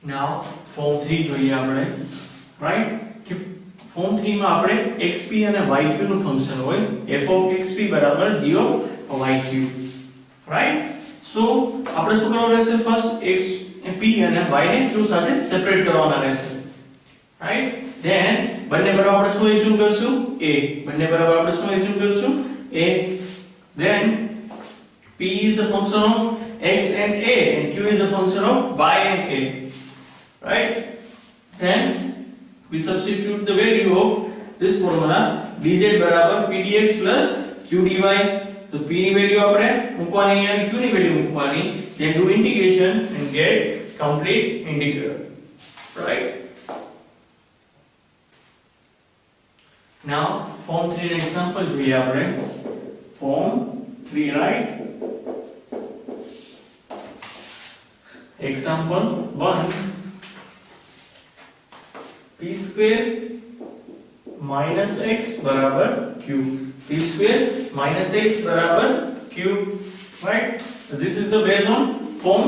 નાઉ form 3 જોઈએ આપણે, right, કે ફોર્મ 3 માં આપણે xp અને yq નું ફંક્શન હોય f of xp બરાબર g of yq, રાઈટ. સો આપણે શું કરવાનું રહેશે? ફર્સ્ટ x p અને y ને q સાથે સેપરેટ કરવાના રહેશે, રાઈટ. ધેન બંને બરાબર આપણે શું એઝ્યુમ કરશું? a. બંને બરાબર આપણે શું એઝ્યુમ કરશું? a. Then p is the function of x and a and q is the function of y and a, right. Then we substitute the value of this formula dz બરાબર pdx plus qdy. તો p ની value આપણે મૂકવાની અને q ની value મૂકવાની, then do integration and get complete integral, right. Now form 3 example જોઈએ આપણે. Form 3, right. Example 1, p square minus x बराबर q. p square minus x बराबर q, right. So this is the based on form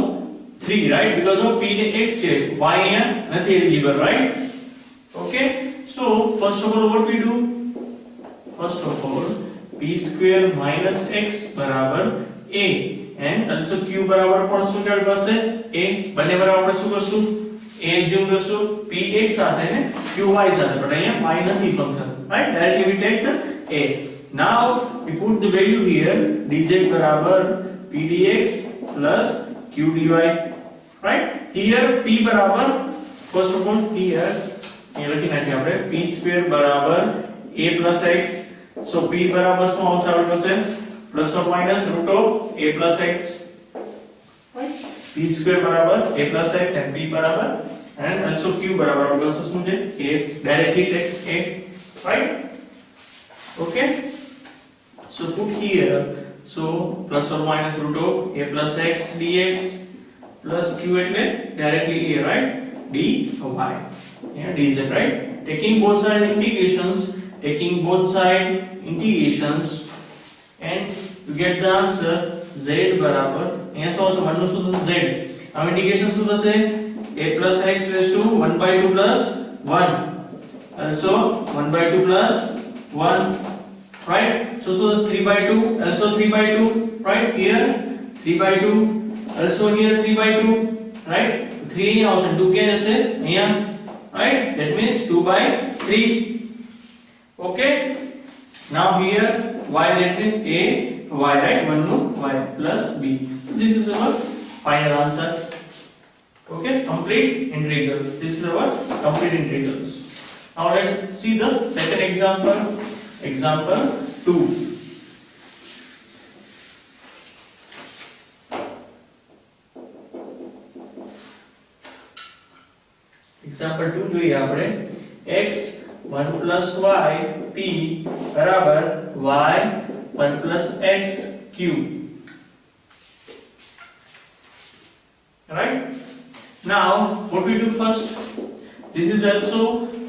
3, right, because of p ने x છે, y અહીંયા નથી eligible, right. Okay, so first of all what we do? First of all p square minus x બરાબર a and also q બરાબર પણ શું કાઢી પાસે? a. બંને બરાબર આપણે શું કરશું? a assume કરશું px સાથે ને qy સાથે, but અહીંયા y નથી function, right. Directly we take the a. Now we put the value here, dz બરાબર pdx plus qdy, right. Here p બરાબર, first of all here એ લખી નાખીએ આપણે, p square બરાબર a plus x. So p બરાબર શું આવશે આપણી પાસે? plus or minus root of a plus x, right. p square બરાબર a plus x and p બરાબર and also q બરાબર આપણી પાસે શું છે? a. Directly take a, right. Okay, so put here, so plus or minus root of a plus x dx plus q એટલે directly a, right, dy, yeah, dz, right. Taking both side integrations and you get the answer z બરાબર અહીંયા શું આવશે? 1 નું શું થશે? z. આ integration શું થશે? a plus x raised to 1/2 plus 1, also 1/2 plus 1, right. So 3/2, also 3/2, right. Here 3/2, also here 3/2, right. 3 અહીંયા આવશે, 2 ક્યાં જશે? અહીંયા, right. That means 2/3. Okay, now here y, that means a y, right, 1 no y plus b. So this is our final answer. Okay, complete integral. This is our complete integrals. Now let's see the second example. Example 2. Example 2 જોઈએ આપણે. x 1 plus y p बराबर y 1 plus x q, right. Now what we do first? This is also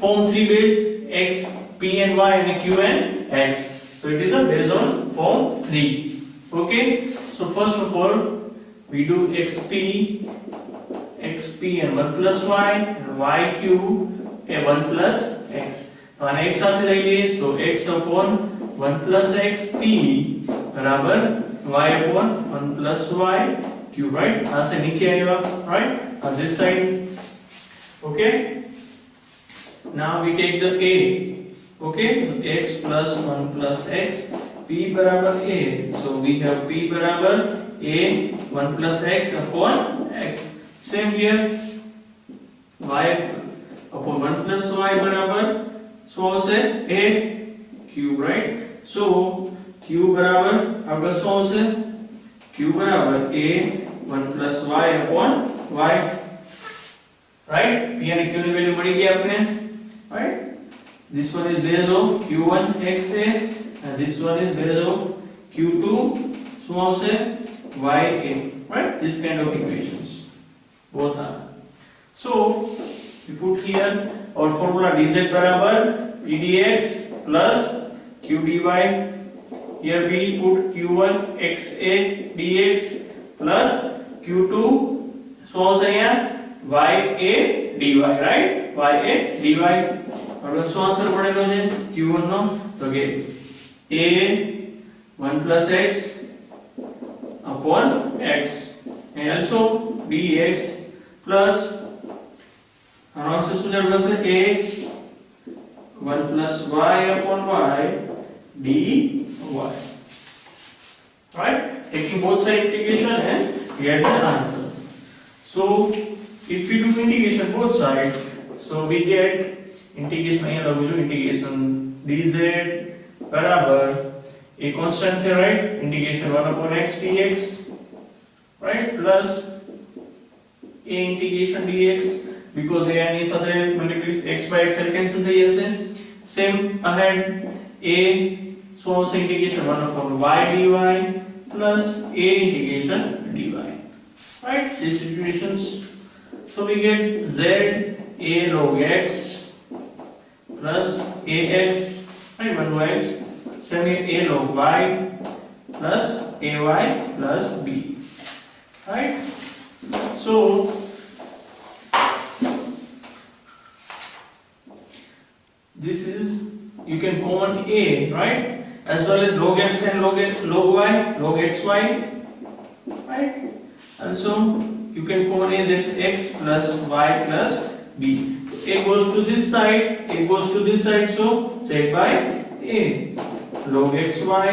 form 3 base, x p and y and q and x, so it is a based on form 3. Okay, so first of all we do xp and 1 plus y and yq and 1 plus x. तो आने x साथ ले लिए, so x upon 1 plus x p बराबर y upon 1 plus y q, right. यहाँ से नीचे आएगा, right, on this side. Okay, now we take the a. Okay, x plus 1 plus x, p बराबर a, so we have p बराबर a 1 plus x upon x. Same here, y upon 1 plus y बराबर so આવશે a cube, right. So q બરાબર આપણે શું આવશે? q બરાબર a 1 plus y upon y, right. p અને q ની વેલ્યુ મળી ગઈ આપણે, right. This one is based on q1 xa and this one is based on q2 શું આવશે? ya, right. This kind of equations both are. So we put here our formula dz बराबर pdx plus qdy. Here we put q1 xa dx plus q2 so અહીંયા ya dy, right? Ya dy. હવે શું answer પડેલો છે q1 નો? તો કે a 1 plus x upon x and also dx plus answer શું ચાલુ હશે? a 1 plus y upon y dy. Right? Taking both side integration and get the answer. So if we do integration both sides, so we get integration અહીંયા લખું છું integration dz બરાબર a constant છે, right? integration 1 upon x dx, right? plus a integration dx because a ની સાથે multiplication x by x cancel થઈ જશે. same ahead a so also integration 1 upon y dy plus a integration dy, right? These situations, so we get z a log x plus ax, right? 1 x, same a log y plus ay plus b, right? So this is, you can common a, right? As well as log x and log y, log xy, right? And so you can common a, that x plus y plus b. A goes to this side, a goes to this side, so set by a log xy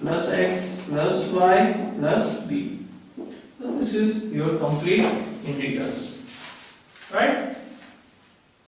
plus x plus y plus b. So this is your complete integrals, right?